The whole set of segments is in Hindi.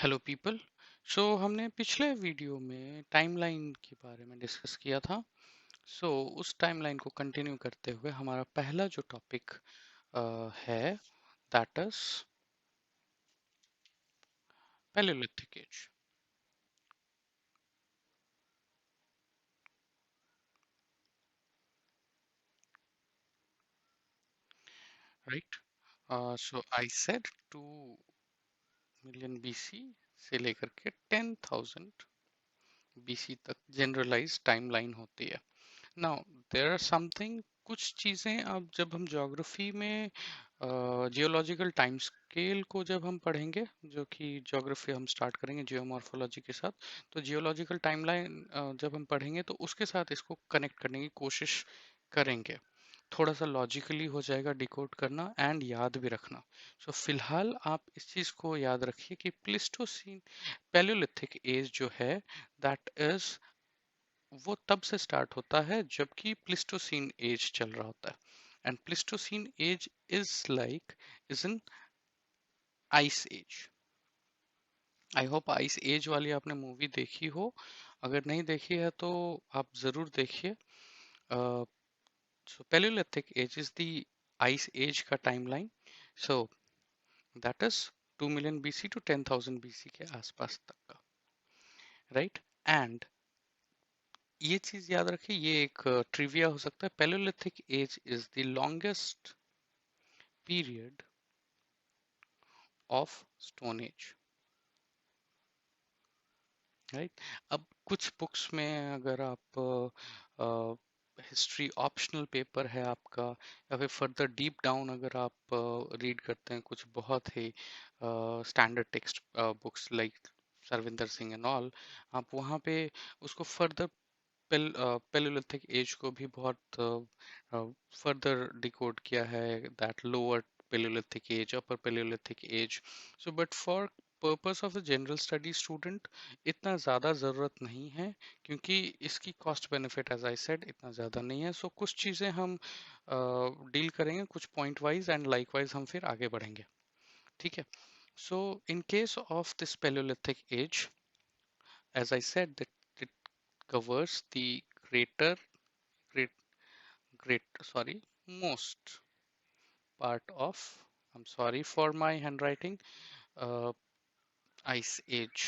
Hello people. हमने पिछले वीडियो में टाइमलाइन के बारे में डिस्कस किया था। उस टाइमलाइन को कंटिन्यू करते हुए हमारा पहला जो टॉपिक है that is palaeolithic age. Right. So I said 2 million BC से लेकर के 10,000 बीसी तक जनरलाइज टाइमलाइन होती है। नाउ देयर आर समथिंग, कुछ चीज़ें अब जब हम ज्योग्राफी में जियोलॉजिकल टाइम स्केल को जब हम पढ़ेंगे, जो कि ज्योग्राफी हम स्टार्ट करेंगे जियोमॉर्फोलॉजी के साथ, तो जियोलॉजिकल टाइमलाइन जब हम पढ़ेंगे तो उसके साथ इसको कनेक्ट करने की कोशिश करेंगे। थोड़ा सा लॉजिकली हो जाएगा डिकोड करना एंड याद भी रखना। फिलहाल आप इस चीज़ को याद रखिए कि प्लिस्टोसीन पैलियोलिथिक एज जो है दैट इज वो तब से स्टार्ट होता है जबकि प्लिस्टोसीन एज चल रहा होता है। And pleistocene age is an ice age. I hope ice age वाली आपने मूवी देखी हो। अगर नहीं देखी है तो आप जरूर देखिए। Palaeolithic age is the ice age का timeline. So that is 2 million BC to 10,000 BC के आसपास तक का। राइट। एंड ये चीज याद रखिए, ये एक ट्रिविया हो सकता है। Palaeolithic age is the longest period of stone age. Right. अब कुछ बुक्स में अगर आप हिस्ट्री ऑप्शनल पेपर है आपका, या फिर फर्दर डीप डाउन अगर आप रीड करते हैं कुछ बहुत ही standard text books like Sarvinder Singh and all, आप वहाँ पे उसको फर्दर पैलियोलिथिक एज को भी बहुत फर्दर डिकोड किया है, that lower palaeolithic age, upper palaeolithic age. But for purpose of the general study student इतना ज़्यादा ज़रूरत नहीं है, क्योंकि इसकी cost benefit as I said इतना ज़्यादा नहीं है। कुछ चीज़ें हम डील करेंगे कुछ point wise and likewise हम फिर आगे बढ़ेंगे। ठीक है। In case of this palaeolithic age, as I said, that it covers the greater, great, great, sorry, most part of, I'm sorry for my handwriting, uh, ice age.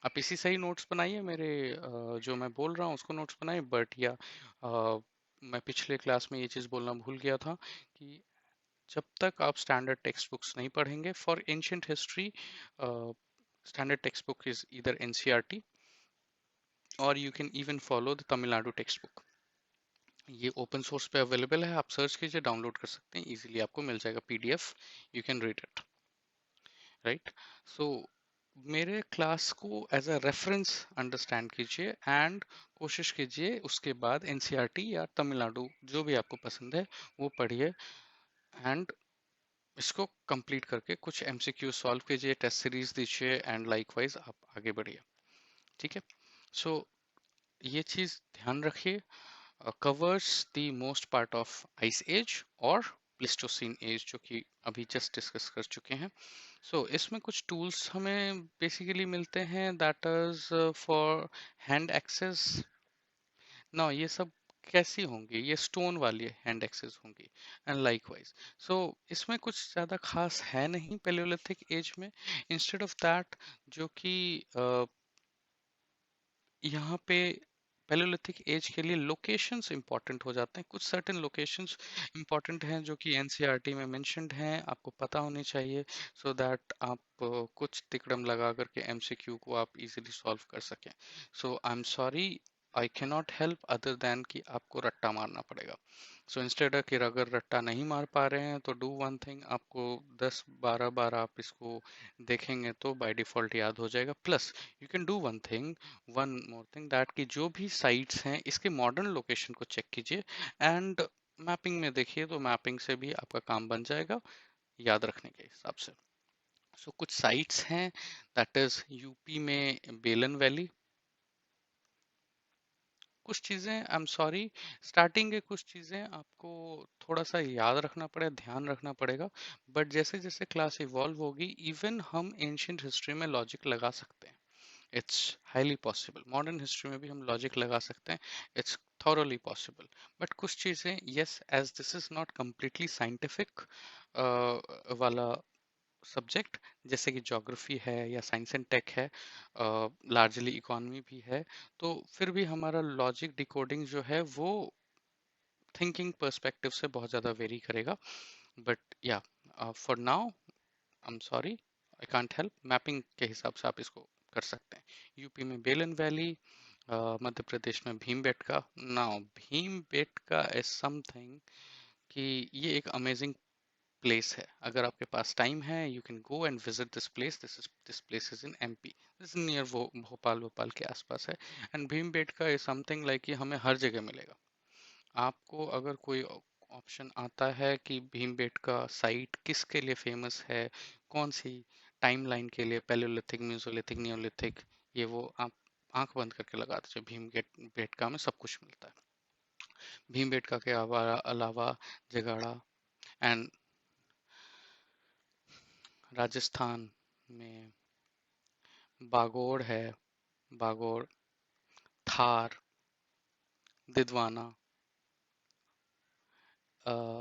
आप इसी से ही नोट्स बनाइए, मेरे जो मैं बोल रहा हूँ उसको नोट्स बनाइए। बट या मैं पिछले क्लास में ये चीज़ बोलना भूल गया था कि जब तक आप स्टैंडर्ड टेक्स्ट बुक्स नहीं पढ़ेंगे for ancient history, standard text book is इधर एनसीईआरटी और you can even follow the Tamil Nadu text book. ये ओपन सोर्स पे अवेलेबल है, आप सर्च कीजिए, डाउनलोड कर सकते हैं, इजीली आपको मिल जाएगा PDF, you can read it. Right. So मेरे क्लास को एज अ रेफरेंस अंडरस्टैंड कीजिए एंड कोशिश कीजिए उसके बाद एनसीईआरटी या तमिलनाडु जो भी आपको पसंद है वो पढ़िए एंड इसको कंप्लीट करके कुछ एमसीक्यू सॉल्व कीजिए, टेस्ट सीरीज दीजिए एंड लाइकवाइज आप आगे बढ़िए। ठीक है। सो ये चीज़ ध्यान रखिए, covers the most part of ice age और प्लिस्टोसिन एज जो कि अभी जस्ट डिस्कस कर चुके हैं। इसमें कुछ टूल्स हमें बेसिकली मिलते हैं that is for hand axes. ना ये सब कैसी होंगी, ये स्टोन वाली हैंड एक्सेस होंगी एंड लाइकवाइज। इसमें कुछ ज़्यादा खास है नहीं पैलियोलिथिक एज में। इंस्टेड ऑफ दैट जो कि यहाँ पे पैलियोलिथिक एज के लिए लोकेशंस इंपॉर्टेंट हो जाते हैं। कुछ सर्टेन लोकेशंस इंपॉर्टेंट हैं जो कि एनसीईआरटी में मेंशन्ड हैं, आपको पता होनी चाहिए सो दैट आप कुछ तिकड़म लगा करके एमसीक्यू को आप इजीली सॉल्व कर सकें। आई am sorry, I can not help other than कि आपको रट्टा मारना पड़ेगा। इंस्टेड कि अगर रट्टा नहीं मार पा रहे हैं तो डू वन थिंग, आपको 10-12 बार आप इसको देखेंगे तो बाय डिफॉल्ट याद हो जाएगा। Plus you can do one thing, one more thing that कि जो भी साइट्स हैं इसके मॉडर्न लोकेशन को चेक कीजिए एंड मैपिंग में देखिए, तो मैपिंग से भी आपका काम बन जाएगा याद रखने के हिसाब से। कुछ साइट्स हैं दैट इज यूपी में बेलन वैली, कुछ चीज़ें आई एम सॉरी, स्टार्टिंग के कुछ चीज़ें आपको थोड़ा सा याद रखना पड़ेगा, ध्यान रखना पड़ेगा, बट जैसे जैसे क्लास इवॉल्व होगी इवन हम एंशियंट हिस्ट्री में लॉजिक लगा सकते हैं। It's highly possible, modern history में भी हम लॉजिक लगा सकते हैं, इट्स thoroughly पॉसिबल। बट कुछ चीज़ें yes, as this is not completely scientific वाला सब्जेक्ट, जैसे कि ज्योग्राफी है या साइंस एंड टेक है, लार्जली इकोनॉमी भी है, तो फिर भी हमारा लॉजिक डिकोडिंग जो है वो थिंकिंग पर्सपेक्टिव से बहुत ज़्यादा वेरी करेगा। बट या for now I am sorry, I can't help, mapping के हिसाब से आप इसको कर सकते हैं। यूपी में बेलन वैली, मध्य प्रदेश में Bhimbetka. Now Bhimbetka is something कि ये एक अमेजिंग प्लेस है। अगर आपके पास टाइम है you can go and visit this place. This place is in MP, this near वो भोपाल के आसपास है। And Bhimbetka is something like कि हमें हर जगह मिलेगा। आपको अगर कोई ऑप्शन आता है कि भीमबेटका साइट किसके लिए फेमस है, कौन सी टाइमलाइन के लिए, पैलियोलिथिक, मेसोलिथिक, नियोलिथिक, ये वो आप आंख बंद करके लगा दीजिए, भीमबेटका में सब कुछ मिलता है। भीमबेटका के अलावा जगाड़ा एंड राजस्थान में बागोड़ है, बागोड़, थार, दिदवाना,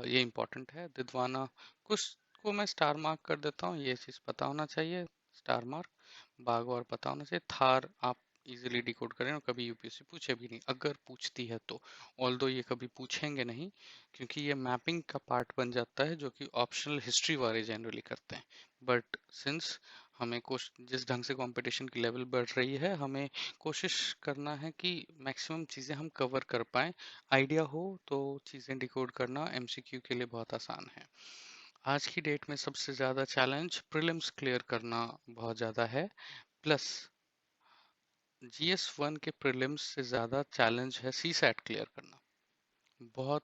ये इम्पोर्टेंट है। दिदवाना कुछ को मैं स्टार मार्क कर देता हूँ, ये चीज़ पता होना चाहिए, स्टार मार्क। बागौर पता होना चाहिए। थार आप इजीली डिकोड करें और कभी यूपीएससी पूछे भी नहीं, अगर पूछती है तो। ऑल्दो ये कभी पूछेंगे नहीं, क्योंकि ये मैपिंग का पार्ट बन जाता है जो कि ऑप्शनल हिस्ट्री वाले जनरली करते हैं। बट सिंस हमें जिस ढंग से कंपटीशन की लेवल बढ़ रही है, हमें कोशिश करना है कि मैक्सिमम चीज़ें हम कवर कर पाएं। आइडिया हो तो चीज़ें डिकोड करना एमसीक्यू के लिए बहुत आसान है। आज की डेट में सबसे ज़्यादा चैलेंज प्रीलिम्स क्लियर करना बहुत ज़्यादा है, प्लस जीएस 1 के प्रीलिम्स से ज़्यादा चैलेंज है सीसैट क्लियर करना। बहुत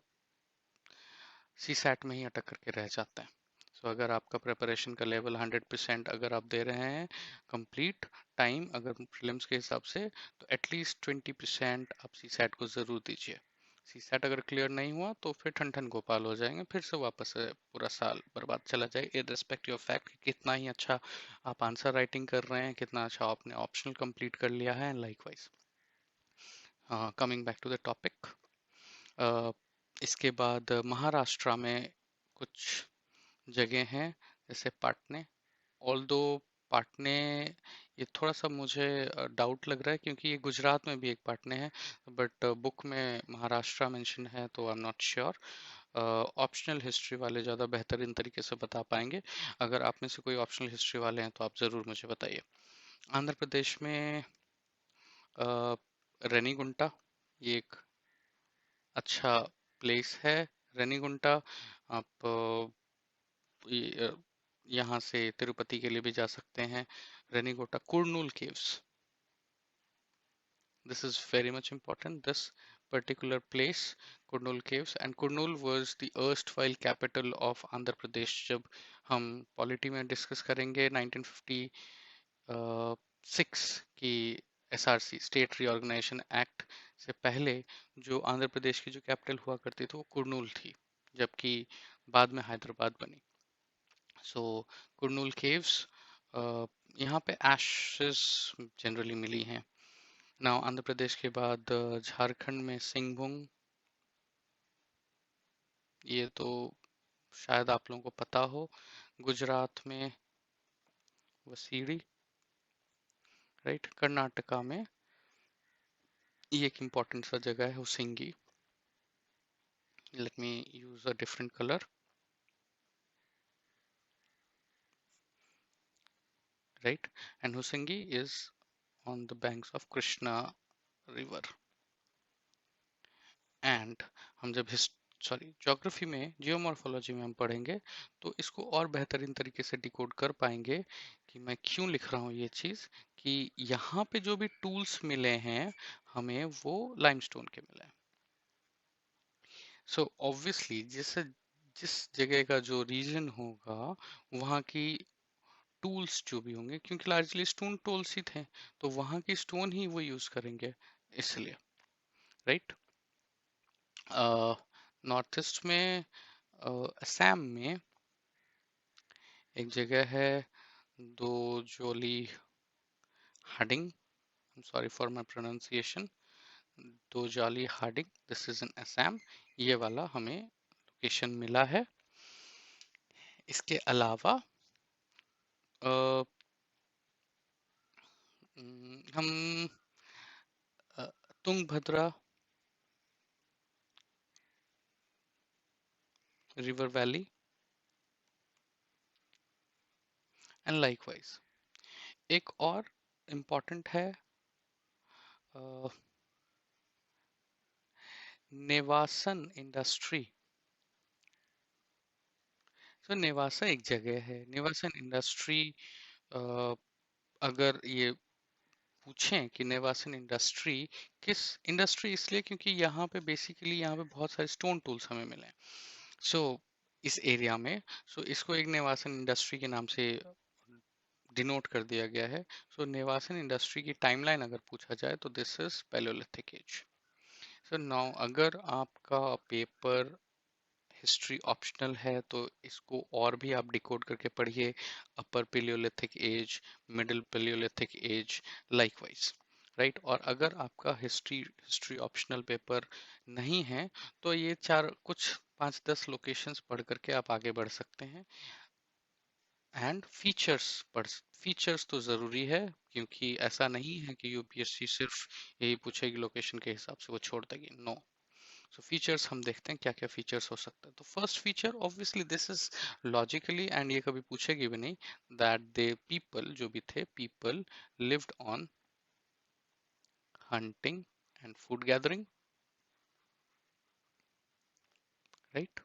सीसैट में ही अटक करके रह जाते हैं। सो अगर आपका प्रिपरेशन का लेवल 100% अगर आप दे रहे हैं कंप्लीट टाइम अगर प्रीलिम्स के हिसाब से, तो एटलीस्ट 20% आप सीसैट को ज़रूर दीजिए। सीसैट अगर क्लियर नहीं हुआ तो फिर ठन ठन गोपाल हो जाएंगे, फिर से वापस से पूरा साल बर्बाद चला जाए, इररिस्पेक्टिव ऑफ फैक्ट कि कितना ही अच्छा आप आंसर राइटिंग कर रहे हैं, कितना अच्छा आपने ऑप्शनल कंप्लीट कर लिया है। And likewise coming back to the topic, इसके बाद महाराष्ट्र में कुछ जगह हैं जैसे पाटने। ऑल्दो पाटने, ये थोड़ा सा मुझे डाउट लग रहा है क्योंकि ये गुजरात में भी एक पाटने है, बट बुक में महाराष्ट्र मेंशन है तो I am not sure. Optional history वाले ज़्यादा बेहतरीन तरीके से बता पाएंगे। अगर आप में से कोई ऑप्शनल हिस्ट्री वाले हैं तो आप ज़रूर मुझे बताइए। आंध्र प्रदेश में रेनीगुंटा, ये एक अच्छा प्लेस है। रेनीगुंटा आप यहाँ से तिरुपति के लिए भी जा सकते हैं। Renigunta, Kurnool caves, this is very much important, this particular place, Kurnool caves. And Kurnool was the erstwhile capital of Andhra Pradesh। जब हम पॉलिटी में डिस्कस करेंगे 1956 की एसआरसी स्टेट रीऑर्गेनाइजेशन एक्ट से पहले जो आंध्र प्रदेश की जो कैपिटल हुआ करती थी वो कुरनूल थी, जबकि बाद में हैदराबाद बनी। सो कुरनूल केव्स, यहाँ पे एशेस जनरली मिली हैं। नाउ आंध्र प्रदेश के बाद झारखंड में सिंहभूम, ये तो शायद आप लोगों को पता हो। गुजरात में वसीड़ी, राइट। कर्नाटका में ये एक इम्पोर्टेंट सा जगह है Husingi. Let me use a different colour, right. And Husingi is on the banks of Krishna river. And हम जब सॉरी ज्योग्राफी में, जियोमॉर्फोलॉजी में हम पढ़ेंगे तो इसको और बेहतरीन तरीके से डिकोड कर पाएंगे कि मैं क्यों लिख रहा हूँ ये चीज़, कि यहाँ पे जो भी टूल्स मिले हैं हमें वो लाइमस्टोन के मिले हैं। सो ऑब्वियसली जिस जगह का जो रीजन होगा वहाँ की टूल्स जो भी होंगे, क्योंकि लार्जली स्टोन टूल्स ही थे, तो वहाँ की स्टोन ही वो यूज करेंगे, इसलिए, राइट। नॉर्थ ईस्ट में असम में एक जगह है Daojali Hading, I am sorry for my pronunciation, Daojali Hading, this is in Assam. ये वाला हमें लोकेशन मिला है। इसके अलावा हम uh, Tungabhadra river valley and likewise एक और इम्पॉर्टेंट है नेवासन इंडस्ट्री। तो नेवासा एक जगह है, नेवासन इंडस्ट्री। अगर ये पूछें कि नेवासन इंडस्ट्री किस इंडस्ट्री, इसलिए क्योंकि यहाँ पे बेसिकली यहाँ पे बहुत सारे स्टोन टूल्स हमें मिले हैं। सो इस एरिया में, सो इसको एक नेवासन इंडस्ट्री के नाम से डिनोट कर दिया गया है। सो नेवासन इंडस्ट्री की टाइमलाइन अगर पूछा जाए तो this is palaeolithic age. So now अगर आपका पेपर हिस्ट्री ऑप्शनल है तो इसको और भी आप डिकोड करके पढ़िए, upper Palaeolithic age, middle Palaeolithic age, likewise, right. और अगर आपका हिस्ट्री हिस्ट्री ऑप्शनल पेपर नहीं है तो ये चार कुछ 5-10 लोकेशंस पढ़ करके आप आगे बढ़ सकते हैं। एंड फीचर्स तो ज़रूरी है, क्योंकि ऐसा नहीं है कि यूपीएससी सिर्फ यही पूछेगी लोकेशन के हिसाब से वो छोड़ देगी, नो। सो फीचर्स हम देखते हैं क्या क्या फीचर्स हो सकता है। तो first feature obviously this is logically, and ये कभी पूछेगी भी नहीं, दैट दे पीपल जो भी थे, people lived on hunting and food gathering, right.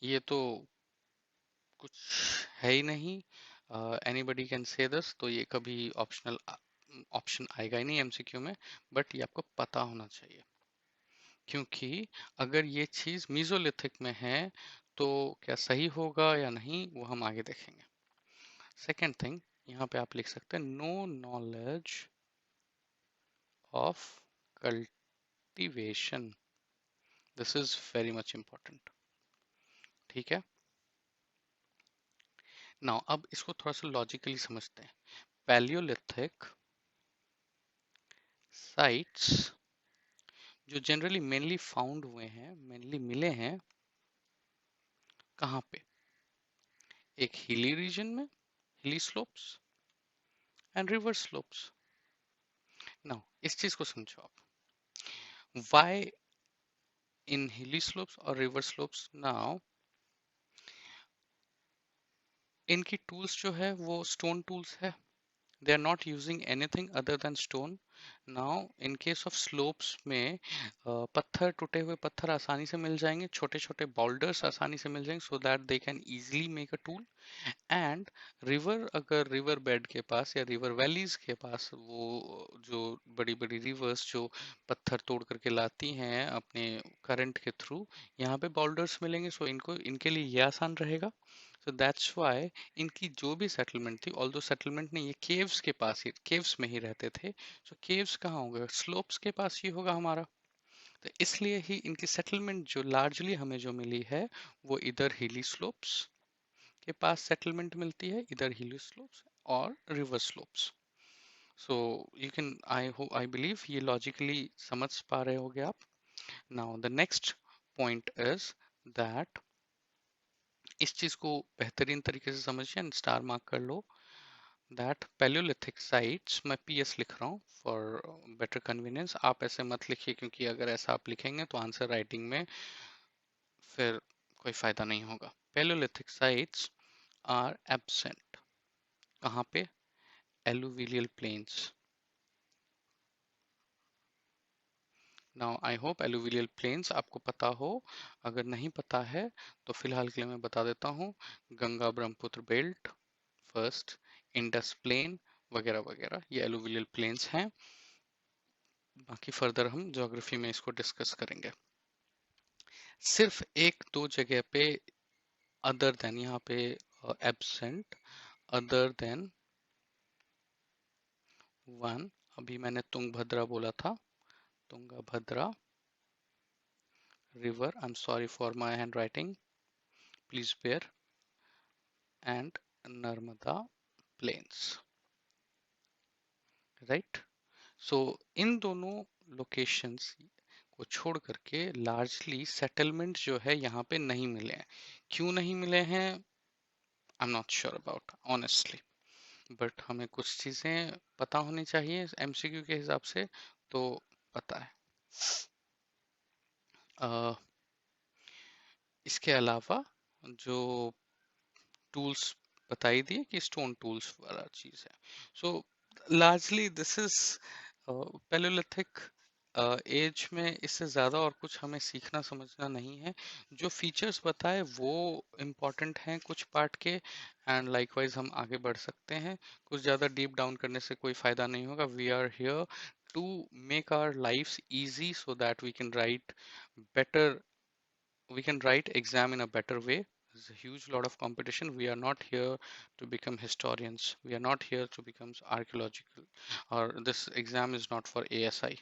ये तो कुछ है ही नहीं, एनीबडी कैन से दिस, तो ये कभी ऑप्शनल ऑप्शन आएगा ही नहीं एमसीक्यू में। बट ये आपको पता होना चाहिए, क्योंकि अगर ये चीज मीजोलिथिक में है तो क्या सही होगा या नहीं वो हम आगे देखेंगे। सेकेंड थिंग, यहाँ पे आप लिख सकते हैं no knowledge of cultivation, this is very much important, ठीक है। नाउ अब इसको थोड़ा सा लॉजिकली समझते हैं। पैलियोलिथिक साइट्स जो जनरली मेनली फाउंड हुए हैं, मेनली मिले हैं कहाँ पे, एक हिली रीजन में, हिली slopes and river slopes. Now इस चीज को समझो आप, व्हाई इन हिली स्लोप्स और रिवर स्लोप्स। नाउ इनकी टूल्स जो है वो स्टोन टूल्स है, they are not using anything other than stone. Now in case of slopes में पत्थर, टूटे हुए पत्थर आसानी से मिल जाएंगे, छोटे छोटे boulders आसानी से मिल जाएंगे, so that they can easily make a tool. And river, अगर रिवर बेड के पास या रिवर वैलीज के पास वो जो बड़ी बड़ी रिवर्स जो पत्थर तोड़ करके लाती हैं अपने करंट के थ्रू, यहाँ पे बॉल्डर्स मिलेंगे, सो इनको इनके लिए ये आसान रहेगा। सो दैट्स वाई इनकी जो भी सेटलमेंट थी, ऑल्दो सेटलमेंट नहीं, ये केव्स के पास ही, केव्स में ही रहते थे। सो केव्स कहाँ होंगे, स्लोप्स के पास ही होगा हमारा। तो इसलिए ही इनकी सेटलमेंट जो लार्जली हमें जो मिली है वो इधर हिली स्लोप्स के पास सेटलमेंट मिलती है, इधर हिली स्लोप्स और river slopes. So you can, I believe ये लॉजिकली समझ पा रहे होगे आप। Now the next point is that, इस चीज को बेहतरीन तरीके से समझिए, स्टार मार्क कर लो, दैट पैलियोलिथिक साइट्स, मैं पीएस लिख रहा हूँ फॉर बेटर कन्वीनियंस, आप ऐसे मत लिखिए क्योंकि अगर ऐसा आप लिखेंगे तो आंसर राइटिंग में फिर कोई फायदा नहीं होगा। पैलियोलिथिक साइट्स आर एब्सेंट कहाँ पे, alluvial plains. Now I hope alluvial plains आपको पता हो, अगर नहीं पता है तो फिलहाल के लिए मैं बता देता हूँ, Ganga Brahmaputra belt first, Indus plain वगैरह वगैरह, ये एलुवियल प्लेन्स हैं। बाकी फर्दर हम ज्योग्राफी में इसको डिस्कस करेंगे। सिर्फ एक दो जगह पे अदर देन, यहाँ पे एब्सेंट, अदर देन वन, अभी मैंने तुंगभद्रा बोला था, Tungabhadra river, I'm sorry for my handwriting, please bear, and Narmada plains, right? So इन दोनों लोकेशंस को छोड़ करके लार्जली सेटलमेंट जो है यहाँ पे नहीं मिले हैं। क्यों नहीं मिले हैं, I am not sure about honestly, but हमें कुछ चीजें पता होनी चाहिए एमसीक्यू के हिसाब से, तो पता है। अ, इसके अलावा जो टूल्स बताई दिए कि स्टोन टूल्स वाला चीज है, so largely this is palaeolithic age में। इससे ज्यादा और कुछ हमें सीखना समझना नहीं है। जो फीचर्स बताए वो इम्पोर्टेंट हैं कुछ पार्ट के, एंड लाइकवाइज हम आगे बढ़ सकते हैं। कुछ ज्यादा डीप डाउन करने से कोई फायदा नहीं होगा। We are here to make our lifes easy so that we can write better, we can write exam in a better way. There's a huge lot of competition. We are not here to become historians. We are not here to become archaeological, or this exam is not for ASI,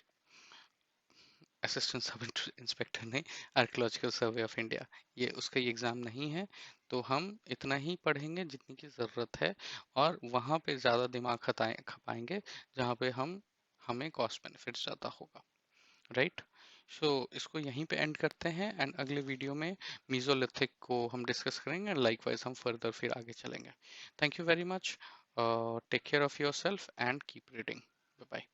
assistant sub inspector नहीं, आर्कियोलॉजिकल सर्वे ऑफ इंडिया, ये उसका ये एग्जाम नहीं है। तो हम इतना ही पढ़ेंगे जितनी की ज़रूरत है, और वहाँ पे ज़्यादा दिमाग खपाएंगे जहाँ पे हमें कॉस्ट बेनिफिट ज़्यादा होगा, राइट? सो इसको यहीं पे एंड करते हैं, एंड अगले वीडियो में मीजोलिथिक को हम डिस्कस करेंगे, एंड लाइकवाइज हम फर्दर फिर आगे चलेंगे। Thank you very much, take care of yourself and keep reading. Bye bye.